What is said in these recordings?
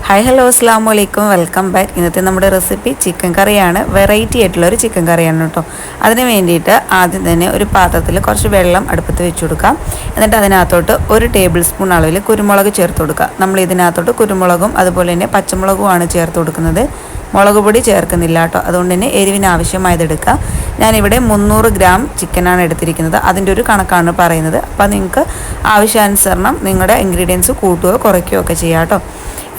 Hi hello അസ്സലാമു അലൈക്കും welcome back. ഇന്നത്തെ നമ്മുടെ റെസിപ്പി ചിക്കൻ കറിയാണ്. വെറൈറ്റി ആയിട്ടുള്ളൊരു ചിക്കൻ കറിയാണ് കേട്ടോ. അതിന് വേണ്ടിയിട്ട് ആദ്യം തന്നെ ഒരു പാത്രത്തിൽ കുറച്ച് വെള്ളം അടുപ്പത്ത് വെച്ച് കൊടുക്കാം. എന്നിട്ട് അതിനകത്തോട്ട് 1 ടേബിൾ സ്പൂൺ അളവിൽ കുരുമുളക് ചേർത്ത് കൊടുക്കുക. നമ്മൾ ഇതിനകത്തോട്ട് കുരുമുളകും അതുപോലെ തന്നെ പച്ചമുളകുമാണ് ചേർത്ത് കൊടുക്കുന്നത്. മുളക് പൊടി ചേർക്കുന്നില്ല കേട്ടോ. അതുകൊണ്ട് തന്നെ എരിവിന് ആവശ്യമായത് എടുക്കുക. ഞാനിവിടെ 300 ഗ്രാം ചിക്കനാണ് എടുത്തിരിക്കുന്നത്. അതിൻ്റെ ഒരു കണക്കാണ് പറയുന്നത്. അപ്പോൾ നിങ്ങൾക്ക് ആവശ്യാനുസരണം നിങ്ങളുടെ ഇൻഗ്രീഡിയൻസ് കൂട്ടുകയോ കുറയ്ക്കുകയോ ഒക്കെ ചെയ്യാം കേട്ടോ.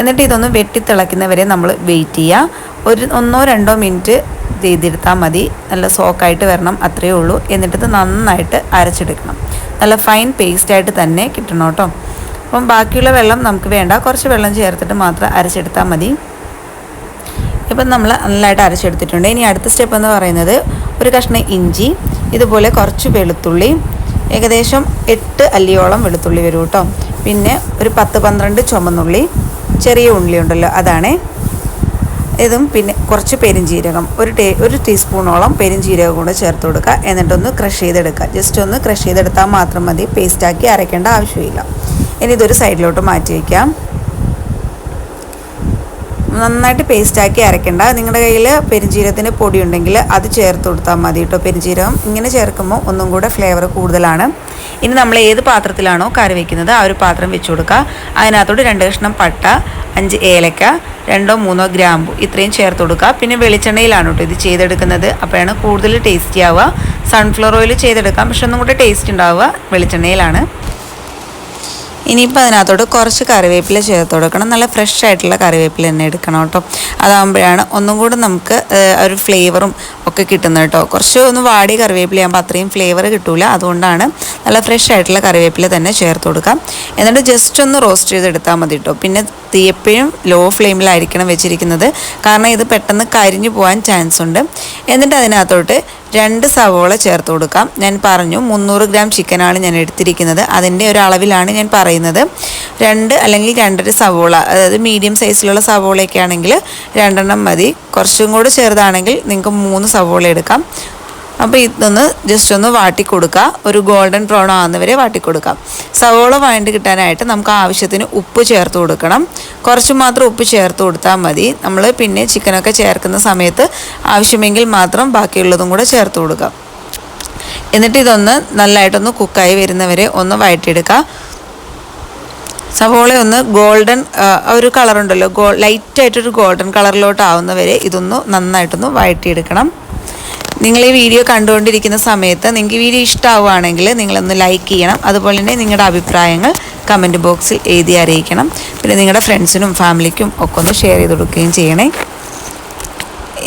എന്നിട്ട് ഇതൊന്ന് വെട്ടിത്തിളയ്ക്കുന്നവരെ നമ്മൾ വെയിറ്റ് ചെയ്യുക. ഒരു 1-2 മിനിറ്റ് ചെയ്തെടുത്താൽ മതി. നല്ല സോക്കായിട്ട് വരണം, അത്രയേ ഉള്ളൂ. എന്നിട്ടിത് നന്നായിട്ട് അരച്ചെടുക്കണം. നല്ല ഫൈൻ പേസ്റ്റായിട്ട് തന്നെ കിട്ടണം കേട്ടോ. അപ്പം ബാക്കിയുള്ള വെള്ളം നമുക്ക് വേണ്ട, കുറച്ച് വെള്ളം ചേർത്തിട്ട് മാത്രം അരച്ചെടുത്താൽ മതി. ഇപ്പം നമ്മൾ നല്ലതായിട്ട് അരച്ചെടുത്തിട്ടുണ്ട്. ഇനി അടുത്ത സ്റ്റെപ്പ് എന്ന് പറയുന്നത് ഒരു കഷ്ണം ഇഞ്ചി, ഇതുപോലെ കുറച്ച് വെളുത്തുള്ളി, ഏകദേശം 8 അല്ലിയോളം വെളുത്തുള്ളി വരും കേട്ടോ. പിന്നെ ഒരു 10-12 ചുമന്നുള്ളി, ചെറിയ ഉള്ളി ഉണ്ടല്ലോ അതാണ് ഇതും. പിന്നെ കുറച്ച് പെരിഞ്ജീരകം, ഒരു ടീസ്പൂണോളം പെരിഞ്ജീരകം കൂടെ ചേർത്ത് കൊടുക്കുക. എന്നിട്ടൊന്ന് ക്രഷ് ചെയ്തെടുക്കുക. ജസ്റ്റ് ഒന്ന് ക്രഷ് ചെയ്തെടുത്താൽ മാത്രം മതി, പേസ്റ്റാക്കി അരയ്ക്കേണ്ട ആവശ്യമില്ല. ഇനി ഇതൊരു സൈഡിലോട്ട് മാറ്റി വയ്ക്കാം. നന്നായിട്ട് പേസ്റ്റാക്കി അരയ്ക്കേണ്ട. നിങ്ങളുടെ കയ്യിൽ പെരിഞ്ജീരകത്തിൻ്റെ പൊടി ഉണ്ടെങ്കിൽ അത് ചേർത്ത് കൊടുത്താൽ മതി കേട്ടോ. പെരിഞ്ജീരകം ഇങ്ങനെ ചേർക്കുമ്പോൾ ഒന്നും കൂടെ ഫ്ലേവർ കൂടുതലാണ്. ഇനി നമ്മൾ ഏത് പാത്രത്തിലാണോ കറി വയ്ക്കുന്നത് ആ ഒരു പാത്രം വെച്ച് കൊടുക്കുക. അതിനകത്തോട്ട് 2 കഷ്ണം പട്ട, 5 ഏലക്ക, 2-3 ഗ്രാമ്പു ഇത്രയും ചേർത്ത് കൊടുക്കുക. പിന്നെ വെളിച്ചെണ്ണയിലാണ് കേട്ടോ ഇത് ചെയ്തെടുക്കുന്നത്. അപ്പോഴാണ് കൂടുതൽ ടേസ്റ്റി ആവുക. സൺഫ്ലവർ ഓയിൽ ചെയ്തെടുക്കാം, പക്ഷെ ഒന്നും കൂടെ ടേസ്റ്റ് ഉണ്ടാവുക വെളിച്ചെണ്ണയിലാണ്. ഇനിയിപ്പോൾ അതിനകത്തോട്ട് കുറച്ച് കറിവേപ്പില ചേർത്ത് കൊടുക്കണം. നല്ല ഫ്രഷ് ആയിട്ടുള്ള കറിവേപ്പില തന്നെ എടുക്കണം കേട്ടോ. അതാകുമ്പോഴാണ് ഒന്നും കൂടെ നമുക്ക് ഒരു ഫ്ലേവറും ഒക്കെ കിട്ടുന്നത് കേട്ടോ. കുറച്ച് ഒന്ന് വാടിയ കറിവേപ്പിലയാകുമ്പോൾ അത്രയും ഫ്ലേവർ കിട്ടില്ല. അതുകൊണ്ടാണ് നല്ല ഫ്രഷ് ആയിട്ടുള്ള കറിവേപ്പില തന്നെ ചേർത്ത് കൊടുക്കാം. എന്നിട്ട് ജസ്റ്റ് ഒന്ന് റോസ്റ്റ് ചെയ്തെടുത്താൽ മതി കേട്ടോ. പിന്നെ തീ എപ്പോഴും ലോ ഫ്ലെയിമിലായിരിക്കണം വെച്ചിരിക്കുന്നത്, കാരണം ഇത് പെട്ടെന്ന് കരിഞ്ഞു പോകാൻ ചാൻസ് ഉണ്ട്. എന്നിട്ട് അതിനകത്തോട്ട് 2 സവോള ചേർത്ത് കൊടുക്കാം. ഞാൻ പറഞ്ഞു 300 ഗ്രാം ചിക്കനാണ് ഞാൻ എടുത്തിരിക്കുന്നത്. അതിൻ്റെ ഒരു അളവിലാണ് ഞാൻ പറയുന്നത്. 2 അല്ലെങ്കിൽ 2.5 സവോള, അതായത് മീഡിയം സൈസിലുള്ള സവോളയൊക്കെ ആണെങ്കിൽ 2 മതി. കുറച്ചും കൂടി ചെറുതാണെങ്കിൽ നിങ്ങൾക്ക് 3 സവോള എടുക്കാം. അപ്പോൾ ഇതൊന്ന് ജസ്റ്റ് ഒന്ന് വാട്ടിക്കൊടുക്കുക. ഒരു ഗോൾഡൻ ബ്രൗൺ ആകുന്നവരെ വാട്ടിക്കൊടുക്കാം. സവോള വഴണ്ടി കിട്ടാനായിട്ട് നമുക്ക് ആവശ്യത്തിന് ഉപ്പ് ചേർത്ത് കൊടുക്കണം. കുറച്ച് മാത്രം ഉപ്പ് ചേർത്ത് കൊടുത്താൽ മതി. നമ്മൾ പിന്നെ ചിക്കനൊക്കെ ചേർക്കുന്ന സമയത്ത് ആവശ്യമെങ്കിൽ മാത്രം ബാക്കിയുള്ളതും കൂടെ ചേർത്ത് കൊടുക്കാം. എന്നിട്ട് ഇതൊന്ന് നല്ലതായിട്ടൊന്ന് കുക്കായി വരുന്നവരെ ഒന്ന് വഴറ്റിയെടുക്കുക. സവോള ഒന്ന് ഗോൾഡൻ ഒരു കളറുണ്ടല്ലോ, ലൈറ്റായിട്ടൊരു ഗോൾഡൻ കളറിലോട്ട് ആവുന്നവരെ ഇതൊന്ന് നന്നായിട്ടൊന്ന് വഴറ്റിയെടുക്കണം. നിങ്ങൾ ഈ വീഡിയോ കണ്ടുകൊണ്ടിരിക്കുന്ന സമയത്ത് നിങ്ങൾക്ക് വീഡിയോ ഇഷ്ടമാവുകയാണെങ്കിൽ നിങ്ങളൊന്ന് ലൈക്ക് ചെയ്യണം. അതുപോലെ തന്നെ നിങ്ങളുടെ അഭിപ്രായങ്ങൾ കമൻറ്റ് ബോക്സിൽ എഴുതി അറിയിക്കണം. പിന്നെ നിങ്ങളുടെ ഫ്രണ്ട്സിനും ഫാമിലിക്കും ഒക്കെ ഒന്ന് ഷെയർ ചെയ്ത് കൊടുക്കുകയും ചെയ്യണേ.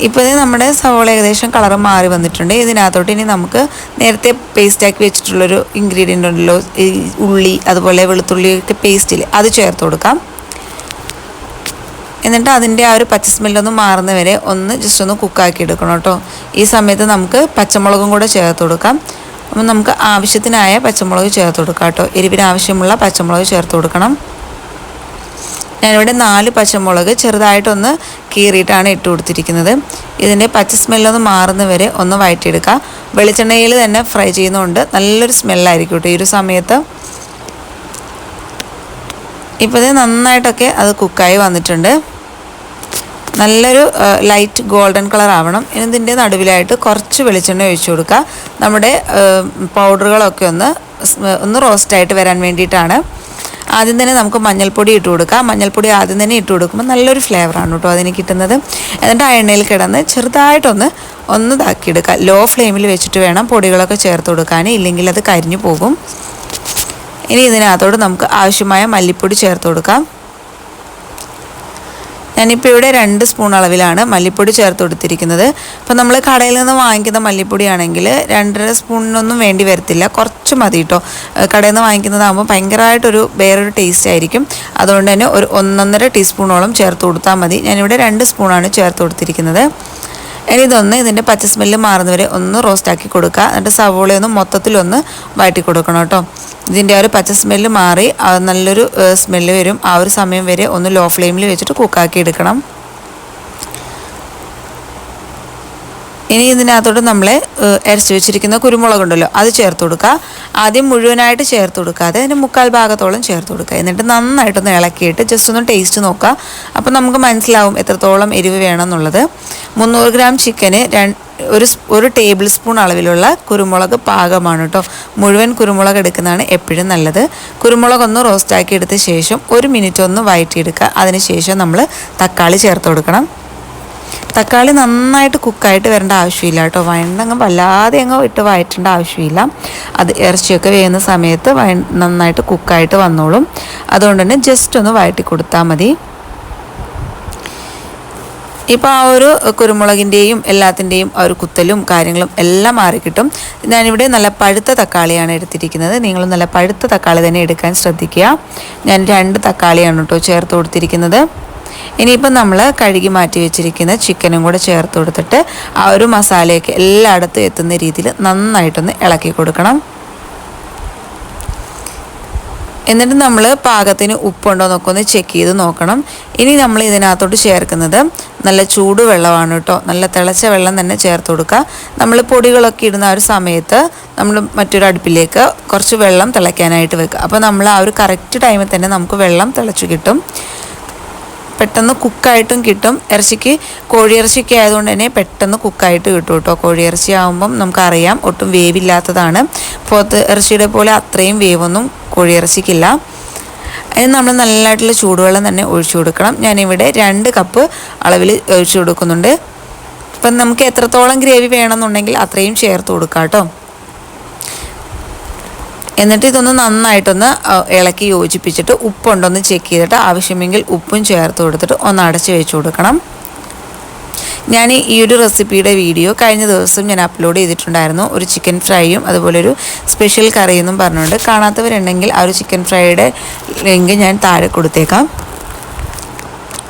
ഇപ്പോൾ നമ്മുടെ സവോള ഏകദേശം കളറ് മാറി വന്നിട്ടുണ്ട്. ഇതിനകത്തോട്ട് ഇനി നമുക്ക് നേരത്തെ പേസ്റ്റാക്കി വെച്ചിട്ടുള്ളൊരു ഇൻഗ്രീഡിയൻ്റ് ഉണ്ടല്ലോ, ഈ ഉള്ളി അതുപോലെ വെളുത്തുള്ളിയൊക്കെ പേസ്റ്റിൽ അത് ചേർത്ത് കൊടുക്കാം. എന്നിട്ട് അതിൻ്റെ ആ ഒരു പച്ച സ്മെല്ലൊന്ന് മാറുന്നവരെ ഒന്ന് ജസ്റ്റ് ഒന്ന് കുക്കാക്കി എടുക്കണം കേട്ടോ. ഈ സമയത്ത് നമുക്ക് പച്ചമുളകും കൂടെ ചേർത്ത് കൊടുക്കാം. അപ്പം നമുക്ക് ആവശ്യത്തിനായ പച്ചമുളക് ചേർത്ത് കൊടുക്കാം കേട്ടോ. എരിവിന് ആവശ്യമുള്ള പച്ചമുളക് ചേർത്ത് കൊടുക്കണം. ഞാനിവിടെ 4 പച്ചമുളക് ചെറുതായിട്ടൊന്ന് കീറിയിട്ടാണ് ഇട്ട് കൊടുത്തിരിക്കുന്നത്. ഇതിൻ്റെ പച്ച സ്മെല്ലൊന്ന് മാറുന്നവരെ ഒന്ന് വഴറ്റിയെടുക്കുക. വെളിച്ചെണ്ണയിൽ തന്നെ ഫ്രൈ ചെയ്യുന്നതുകൊണ്ട് നല്ലൊരു സ്മെല്ലായിരിക്കും കേട്ടോ ഈ ഒരു സമയത്ത്. ഇപ്പോൾ ഇത് നന്നായിട്ടൊക്കെ അത് കുക്കായി വന്നിട്ടുണ്ട്. നല്ലൊരു ലൈറ്റ് ഗോൾഡൻ കളർ ആവണം. ഇതിൻ്റെ നടുവിലായിട്ട് കുറച്ച് വെളിച്ചെണ്ണ ഒഴിച്ചു കൊടുക്കുക. നമ്മുടെ പൗഡറുകളൊക്കെ ഒന്ന് റോസ്റ്റായിട്ട് വരാൻ വേണ്ടിയിട്ടാണ്. ആദ്യം തന്നെ നമുക്ക് മഞ്ഞൾപ്പൊടി ഇട്ട് കൊടുക്കാം. മഞ്ഞൾപ്പൊടി ആദ്യം തന്നെ ഇട്ട് കൊടുക്കുമ്പോൾ നല്ലൊരു ഫ്ലേവറാണ് കേട്ടോ അതിന് കിട്ടുന്നത്. എന്നിട്ട് ആ എണ്ണയിൽ കിടന്ന് ചെറുതായിട്ടൊന്ന് ഇതാക്കിയെടുക്കുക. ലോ ഫ്ലെയിമിൽ വെച്ചിട്ട് വേണം പൊടികളൊക്കെ ചേർത്ത് കൊടുക്കാൻ, ഇല്ലെങ്കിൽ അത് കരിഞ്ഞു പോകും. ഇനി ഇതിനകത്തോട് നമുക്ക് ആവശ്യമായ മല്ലിപ്പൊടി ചേർത്ത് കൊടുക്കാം. ഞാനിപ്പോൾ ഇവിടെ 2 സ്പൂൺ അളവിലാണ് മല്ലിപ്പൊടി ചേർത്ത് കൊടുത്തിരിക്കുന്നത്. അപ്പോൾ നമ്മൾ കടയിൽ നിന്ന് വാങ്ങിക്കുന്ന മല്ലിപ്പൊടിയാണെങ്കിൽ 2.5 സ്പൂണിനൊന്നും വേണ്ടി വരത്തില്ല, കുറച്ച് മതി കേട്ടോ. കടയിൽ നിന്ന് വാങ്ങിക്കുന്നതാകുമ്പോൾ ഭയങ്കരമായിട്ടൊരു വേറൊരു ടേസ്റ്റ് ആയിരിക്കും. അതുകൊണ്ട് തന്നെ ഒരു 1.5 ടീസ്പൂണോളം ചേർത്ത് കൊടുത്താൽ മതി. ഞാനിവിടെ 2 സ്പൂണാണ് ചേർത്ത് കൊടുത്തിരിക്കുന്നത്. ഇനി ഇതിൻ്റെ പച്ച സ്മെല്ല് മാറുന്നവരെ ഒന്ന് റോസ്റ്റാക്കി കൊടുക്കുക. എന്നിട്ട് സവോളയൊന്ന് മൊത്തത്തിലൊന്ന് വഴറ്റി കൊടുക്കണം കേട്ടോ. ഇതിൻ്റെ ആ ഒരു പച്ച സ്മെല്ല് മാറി നല്ലൊരു സ്മെല്ല് വരും. ആ ഒരു സമയം വരെ ഒന്ന് ലോ ഫ്ലെയിമിൽ വെച്ചിട്ട് കുക്കാക്കി എടുക്കണം. ഇനി ഇതിനകത്തോട്ട് നമ്മൾ അരച്ച് വെച്ചിരിക്കുന്ന കുരുമുളകുണ്ടല്ലോ അത് ചേർത്ത് കൊടുക്കുക. ആദ്യം മുഴുവനായിട്ട് ചേർത്ത് കൊടുക്കാതെ അതിന് 1/4 ഭാഗത്തോളം ചേർത്ത് കൊടുക്കുക. എന്നിട്ട് നന്നായിട്ടൊന്ന് ഇളക്കിയിട്ട് ജസ്റ്റ് ഒന്ന് ടേസ്റ്റ് നോക്കുക. അപ്പോൾ നമുക്ക് മനസ്സിലാവും എത്രത്തോളം എരിവ് വേണമെന്നുള്ളത്. 300 ഗ്രാം ചിക്കന് ഒരു ടേബിൾ സ്പൂൺ അളവിലുള്ള കുരുമുളക് പാകമാണ് കേട്ടോ. മുഴുവൻ കുരുമുളക് എടുക്കുന്നതാണ് എപ്പോഴും നല്ലത്. കുരുമുളകൊന്ന് റോസ്റ്റാക്കി എടുത്ത ശേഷം 1 മിനിറ്റ് ഒന്ന് വഴറ്റിയെടുക്കുക. അതിനുശേഷം നമ്മൾ തക്കാളി ചേർത്ത് കൊടുക്കണം. തക്കാളി നന്നായിട്ട് കുക്കായിട്ട് വരേണ്ട ആവശ്യമില്ല കേട്ടോ. വയണ്ടങ്ങ് വല്ലാതെ അങ്ങ് ഇട്ട് വഴറ്റേണ്ട ആവശ്യമില്ല. അത് ഇറച്ചിയൊക്കെ വേകുന്ന സമയത്ത് നന്നായിട്ട് കുക്കായിട്ട് വന്നോളും. അതുകൊണ്ട് തന്നെ ജസ്റ്റ് ഒന്ന് വഴറ്റി കൊടുത്താൽ മതി. ഇപ്പോൾ ആ ഒരു കുരുമുളകിൻ്റെയും എല്ലാത്തിൻ്റെയും ആ ഒരു കുത്തലും കാര്യങ്ങളും എല്ലാം മാറിക്കിട്ടും. ഞാനിവിടെ നല്ല പഴുത്ത തക്കാളിയാണ് എടുത്തിരിക്കുന്നത്. നിങ്ങൾ നല്ല പഴുത്ത തക്കാളി തന്നെ എടുക്കാൻ ശ്രദ്ധിക്കുക. ഞാൻ 2 തക്കാളിയാണ് കേട്ടോ ചേർത്ത് കൊടുത്തിരിക്കുന്നത്. ഇനിയിപ്പോൾ നമ്മൾ കഴുകി മാറ്റി വെച്ചിരിക്കുന്ന ചിക്കനും കൂടെ ചേർത്ത് കൊടുത്തിട്ട് ആ ഒരു മസാലയൊക്കെ എല്ലായിടത്തും എത്തുന്ന രീതിയിൽ നന്നായിട്ടൊന്ന് ഇളക്കി കൊടുക്കണം. എന്നിട്ട് നമ്മൾ പാകത്തിന് ഉപ്പുണ്ടോ എന്നൊക്കെ ഒന്ന് ചെക്ക് ചെയ്ത് നോക്കണം. ഇനി നമ്മൾ ഇതിനകത്തോട്ട് ചേർക്കുന്നത് നല്ല ചൂടുവെള്ളമാണ് കേട്ടോ. നല്ല തിളച്ച വെള്ളം തന്നെ ചേർത്ത് കൊടുക്കുക. നമ്മൾ പൊടികളൊക്കെ ഇടുന്ന ആ ഒരു സമയത്ത് നമ്മൾ മറ്റൊരു അടുപ്പിലേക്ക് കുറച്ച് വെള്ളം തിളയ്ക്കാനായിട്ട് വെക്കുക. അപ്പോൾ നമ്മൾ ആ ഒരു കറക്റ്റ് ടൈമിൽ തന്നെ നമുക്ക് വെള്ളം തിളച്ച് കിട്ടും. പെട്ടെന്ന് കുക്കായിട്ടും കിട്ടും. കോഴിയിറച്ചിക്ക് ആയതുകൊണ്ട് തന്നെ പെട്ടെന്ന് കുക്കായിട്ട് കിട്ടും കേട്ടോ. കോഴിയിറച്ചി ആകുമ്പം നമുക്കറിയാം ഒട്ടും വേവില്ലാത്തതാണ്. പോത്ത് ഇറച്ചിയുടെ പോലെ അത്രയും വേവൊന്നും കോഴിയിറച്ചിക്കില്ല. അതിന് നമ്മൾ നല്ലതായിട്ടുള്ള ചൂടുവെള്ളം തന്നെ ഒഴിച്ചു കൊടുക്കണം. ഞാനിവിടെ 2 കപ്പ് അളവിൽ ഒഴിച്ചു കൊടുക്കുന്നുണ്ട്. അപ്പം നമുക്ക് എത്രത്തോളം ഗ്രേവി വേണമെന്നുണ്ടെങ്കിൽ അത്രയും ചേർത്ത് കൊടുക്കാം കേട്ടോ. എന്നിട്ട് ഇതൊന്ന് നന്നായിട്ടൊന്ന് ഇളക്കി യോജിപ്പിച്ചിട്ട് ഉപ്പുണ്ടോന്ന് ചെക്ക് ചെയ്തിട്ട് ആവശ്യമെങ്കിൽ ഉപ്പും ചേർത്ത് കൊടുത്തിട്ട് ഒന്ന് അടച്ച് വെച്ച് കൊടുക്കണം. ഞാൻ ഈ ഒരു റെസിപ്പിയുടെ വീഡിയോ കഴിഞ്ഞ ദിവസം ഞാൻ അപ്ലോഡ് ചെയ്തിട്ടുണ്ടായിരുന്നു. ഒരു ചിക്കൻ ഫ്രൈയും അതുപോലെ ഒരു സ്പെഷ്യൽ കറിയെന്നും പറഞ്ഞുകൊണ്ട്. കാണാത്തവരുണ്ടെങ്കിൽ ആ ഒരു ചിക്കൻ ഫ്രൈയുടെ ലിങ്ക് ഞാൻ താഴെ കൊടുത്തേക്കാം.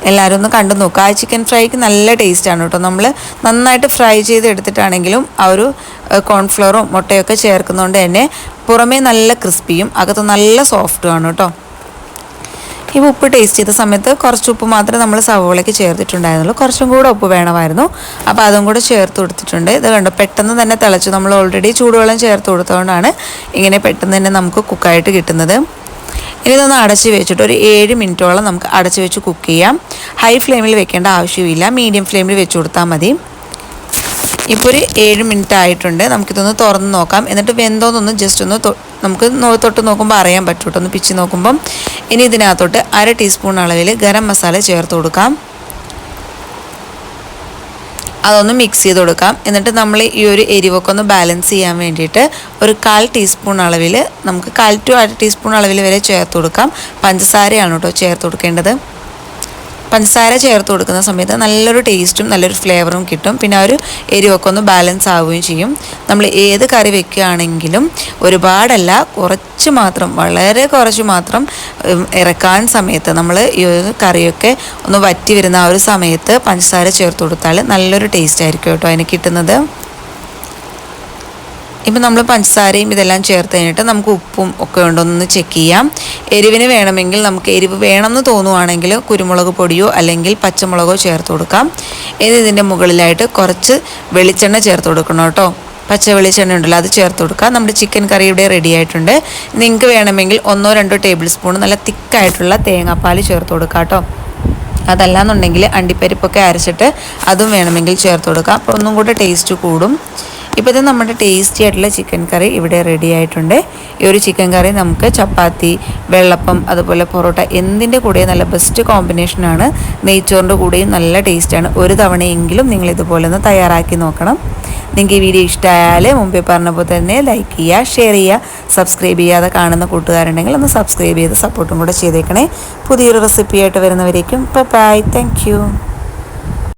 എല്ലാവരും ഒന്ന് കണ്ടു നോക്കുക. ആ ചിക്കൻ ഫ്രൈക്ക് നല്ല ടേസ്റ്റാണ് കേട്ടോ. നമ്മൾ നന്നായിട്ട് ഫ്രൈ ചെയ്ത് എടുത്തിട്ടാണെങ്കിലും ആ ഒരു കോൺഫ്ലവറും മുട്ടയൊക്കെ ചേർക്കുന്നതുകൊണ്ട് തന്നെ പുറമേ നല്ല ക്രിസ്പിയും അകത്ത് നല്ല സോഫ്റ്റുമാണ് കേട്ടോ. ഈ ഉപ്പ് ടേസ്റ്റ് ചെയ്ത സമയത്ത് കുറച്ച് ഉപ്പ് മാത്രമേ നമ്മൾ സവോളയ്ക്ക് ചേർത്തിട്ടുണ്ടായിരുന്നുള്ളൂ. കുറച്ചും കൂടെ ഉപ്പ് വേണമായിരുന്നു. അപ്പോൾ അതും കൂടെ ചേർത്ത് കൊടുത്തിട്ടുണ്ട്. ഇത് കണ്ടോ പെട്ടെന്ന് തന്നെ തിളച്ചു. നമ്മൾ ഓൾറെഡി ചൂടുവെള്ളം ചേർത്ത് കൊടുത്തതുകൊണ്ടാണ് ഇങ്ങനെ പെട്ടെന്ന് തന്നെ നമുക്ക് കുക്കായിട്ട് കിട്ടുന്നത്. ഇനി ഇതൊന്ന് അടച്ച് വെച്ചിട്ട് ഒരു 7 മിനിറ്റോളം നമുക്ക് അടച്ച് വെച്ച് കുക്ക് ചെയ്യാം. ഹൈ ഫ്ലെയിമിൽ വെക്കേണ്ട ആവശ്യമില്ല. മീഡിയം ഫ്ലെയിമിൽ വെച്ച് കൊടുത്താൽ മതി. ഇപ്പോൾ ഒരു 7 മിനിറ്റ് ആയിട്ടുണ്ട്. നമുക്കിതൊന്ന് തുറന്ന് നോക്കാം. എന്നിട്ട് വെന്തോന്നൊന്ന് ജസ്റ്റ് ഒന്ന് നമുക്ക് തൊട്ട് നോക്കുമ്പോൾ അറിയാൻ പറ്റും കേട്ടോ. ഒന്ന് പിച്ച് നോക്കുമ്പം. ഇനി ഇതിനകത്തോട്ട് 1/2 ടീസ്പൂൺ അളവിൽ ഗരം മസാല ചേർത്ത് കൊടുക്കാം. അതൊന്ന് മിക്സ് ചെയ്ത് കൊടുക്കാം. എന്നിട്ട് നമ്മൾ ഈ ഒരു എരിവൊക്കെ ഒന്ന് ബാലൻസ് ചെയ്യാൻ വേണ്ടിയിട്ട് ഒരു 1/4 ടീസ്പൂൺ അളവിൽ നമുക്ക് 1/4 to 1/2 ടീസ്പൂൺ അളവിൽ വരെ ചേർത്ത് കൊടുക്കാം. പഞ്ചസാരയാണ് കേട്ടോ ചേർത്ത് കൊടുക്കേണ്ടത്. പഞ്ചസാര ചേർത്ത് കൊടുക്കുന്ന സമയത്ത് നല്ലൊരു ടേസ്റ്റും നല്ലൊരു ഫ്ലേവറും കിട്ടും. പിന്നെ ആ ഒരു എരിവൊക്കെ ഒന്ന് ബാലൻസ് ആവുകയും ചെയ്യും. നമ്മൾ ഏത് കറി വെക്കുകയാണെങ്കിലും ഒരുപാടല്ല, കുറച്ച് മാത്രം, വളരെ കുറച്ച് മാത്രം ഇറക്കാൻ സമയത്ത് നമ്മൾ ഈ ഒരു കറിയൊക്കെ ഒന്ന് വറ്റി വരുന്ന ആ ഒരു സമയത്ത് പഞ്ചസാര ചേർത്ത് കൊടുത്താൽ നല്ലൊരു ടേസ്റ്റ് ആയിരിക്കും കേട്ടോ അതിന് കിട്ടുന്നത്. ഇപ്പം നമ്മൾ പഞ്ചസാരയും ഇതെല്ലാം ചേർത്ത് കഴിഞ്ഞിട്ട് നമുക്ക് ഉപ്പും ഒക്കെ ഉണ്ടോയെന്ന് ചെക്ക് ചെയ്യാം. എരിവിന് വേണമെങ്കിൽ നമുക്ക് എരിവ് വേണമെന്ന് തോന്നുവാണെങ്കിൽ കുരുമുളക് പൊടിയോ അല്ലെങ്കിൽ പച്ചമുളകോ ചേർത്ത് കൊടുക്കാം. ഇതിൻ്റെ മുകളിലായിട്ട് കുറച്ച് വെളിച്ചെണ്ണ ചേർത്ത് കൊടുക്കണം കേട്ടോ. പച്ച വെളിച്ചെണ്ണ ഉണ്ടല്ലോ അത് ചേർത്ത് കൊടുക്കുക. നമ്മുടെ ചിക്കൻ കറി ഇവിടെ റെഡി ആയിട്ടുണ്ട്. നിങ്ങൾക്ക് വേണമെങ്കിൽ 1-2 ടേബിൾ സ്പൂൺ നല്ല തിക്കായിട്ടുള്ള തേങ്ങാപ്പാൽ ചേർത്ത് കൊടുക്കുക കേട്ടോ. അതല്ലാന്നുണ്ടെങ്കിൽ അണ്ടിപ്പരിപ്പൊക്കെ അരച്ചിട്ട് അതും വേണമെങ്കിൽ ചേർത്ത് കൊടുക്കുക. അപ്പോൾ ഒന്നും കൂടെ ടേസ്റ്റ് കൂടും. ഇപ്പോൾ ഇത് നമ്മുടെ ടേസ്റ്റി ആയിട്ടുള്ള ചിക്കൻ കറി ഇവിടെ റെഡി ആയിട്ടുണ്ട്. ഈ ഒരു ചിക്കൻ കറി നമുക്ക് ചപ്പാത്തി, വെള്ളപ്പം, അതുപോലെ പൊറോട്ട എന്തിൻ്റെ കൂടെയും നല്ല ബെസ്റ്റ് കോമ്പിനേഷനാണ്. നെയ്ച്ചോറിൻ്റെ കൂടെയും നല്ല ടേസ്റ്റാണ്. ഒരു തവണയെങ്കിലും നിങ്ങൾ ഇതുപോലെ ഒന്ന് തയ്യാറാക്കി നോക്കണം. നിങ്ങൾക്ക് ഈ വീഡിയോ ഇഷ്ടമായാൽ മുമ്പേ പറഞ്ഞപ്പോൾ തന്നെ ലൈക്ക് ചെയ്യുക, ഷെയർ ചെയ്യുക. സബ്സ്ക്രൈബ് ചെയ്യാതെ കാണുന്ന കൂട്ടുകാരുണ്ടെങ്കിൽ ഒന്ന് സബ്സ്ക്രൈബ് ചെയ്ത് സപ്പോർട്ടും കൂടെ ചെയ്തേക്കണേ. പുതിയൊരു റെസിപ്പിയായിട്ട് വരുന്നവരേക്കും ബൈ. Thank you.